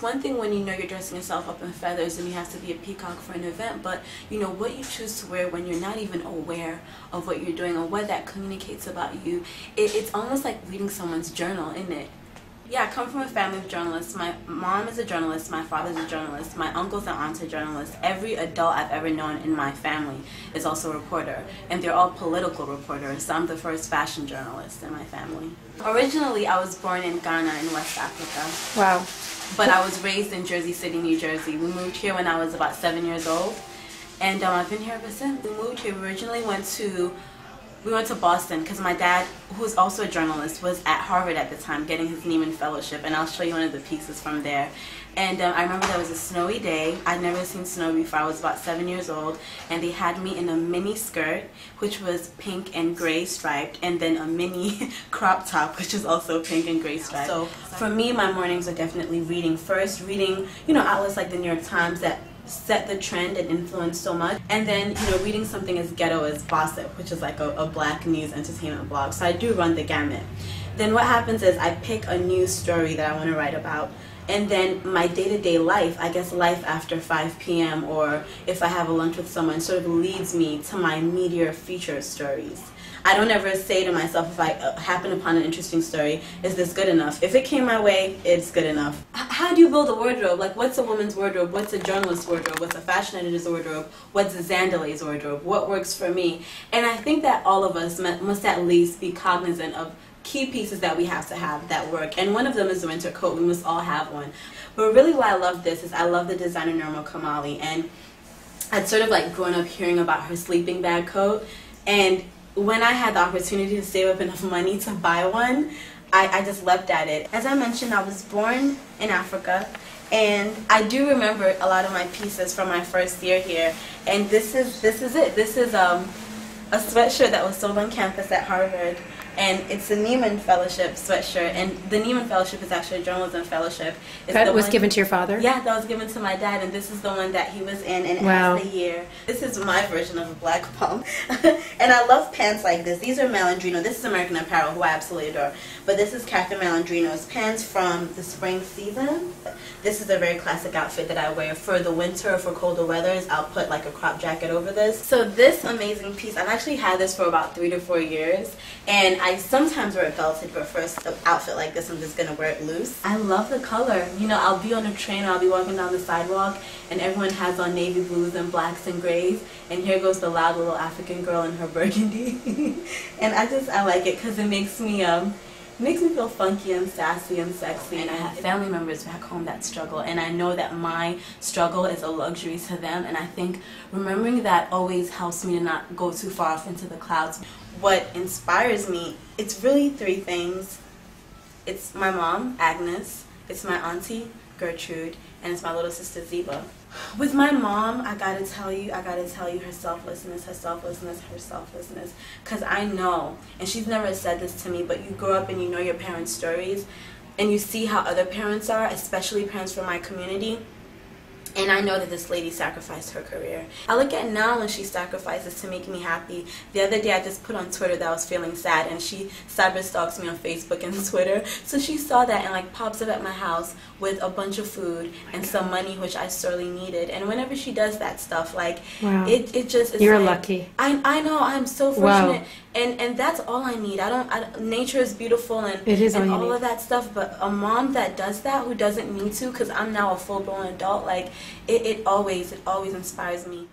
One thing when you know you're dressing yourself up in feathers and you have to be a peacock for an event, but you know what you choose to wear when you're not even aware of what you're doing or what that communicates about you. It's almost like reading someone's journal, isn't it? Yeah, I come from a family of journalists. My mom is a journalist, my father's a journalist, my uncles and aunts are journalists. Every adult I've ever known in my family is also a reporter, and they're all political reporters, so I'm the first fashion journalist in my family. Originally, I was born in Ghana in West Africa. Wow. But I was raised in Jersey City, New Jersey. We moved here when I was about 7 years old, and I've been here ever since. We moved here. We originally went to Boston because my dad, who's also a journalist, was at Harvard at the time getting his Neiman Fellowship, and I'll show you one of the pieces from there. And I remember there was a snowy day. I'd never seen snow before. I was about 7 years old, and they had me in a mini skirt, which was pink and gray striped, and then a mini crop top, which is also pink and gray striped. So for me, my mornings are definitely reading. First, reading, you know, outlets like the New York Times that set the trend and influenced so much, and then, you know, reading something as ghetto as Gossip, which is like a black news entertainment blog. So I do run the gamut. Then what happens is I pick a news story that I want to write about, and then my day-to-day life, I guess life after 5 p.m. or if I have a lunch with someone, sort of leads me to my meteor feature stories. I don't ever say to myself, if I happen upon an interesting story, is this good enough? If it came my way, it's good enough. How do you build a wardrobe? Like, what's a woman's wardrobe? What's a journalist's wardrobe? What's a fashion editor's wardrobe? What's a ZANDILE's wardrobe? What works for me? And I think that all of us must at least be cognizant of key pieces that we have to have that work, and one of them is the winter coat. We must all have one. But really why I love this is I love the designer Norma Kamali, and I'd sort of like grown up hearing about her sleeping bag coat, and when I had the opportunity to save up enough money to buy one, I just leapt at it. As I mentioned, I was born in Africa, and I do remember a lot of my pieces from my first year here, and this is it. This is a sweatshirt that was sold on campus at Harvard, and it's a Neiman Fellowship sweatshirt, and the Neiman Fellowship is actually a journalism fellowship. That was given to your father? Yeah, that was given to my dad, and this is the one that he was in, and it has the year. This is my version of a black pump, and I love pants like this. These are Malandrino. This is American Apparel, who I absolutely adore, but this is Catherine Malandrino's pants from the spring season. This is a very classic outfit that I wear for the winter or for colder weathers. I'll put like a crop jacket over this. So this amazing piece, I've actually had this for about 3 to 4 years, and I sometimes wear it belted, but for an outfit like this, I'm just going to wear it loose. I love the color. You know, I'll be on a train, I'll be walking down the sidewalk, and everyone has on navy blues and blacks and grays, and here goes the loud little African girl in her burgundy. And I like it because it makes me feel funky and sassy and sexy. And I have family members back home that struggle, and I know that my struggle is a luxury to them, and I think remembering that always helps me to not go too far off into the clouds. What inspires me, it's really 3 things. It's my mom, Agnes, it's my auntie, Gertrude, and it's my little sister, Zeba. With my mom, I gotta tell you her selflessness, because I know, and she's never said this to me, but you grow up and you know your parents' stories, and you see how other parents are, especially parents from my community. And I know that this lady sacrificed her career. I look at now when she sacrifices to make me happy. The other day I just put on Twitter that I was feeling sad, and she cyber stalks me on Facebook and Twitter. So she saw that and like pops up at my house with a bunch of food and some money, which I sorely needed. And whenever she does that stuff, like it just is. You're like, lucky. I know, I'm so fortunate. Wow. And that's all I need. Nature is beautiful and all of that stuff, but a mom that does that, who doesn't need to, because I'm now a full-blown adult, like it always inspires me.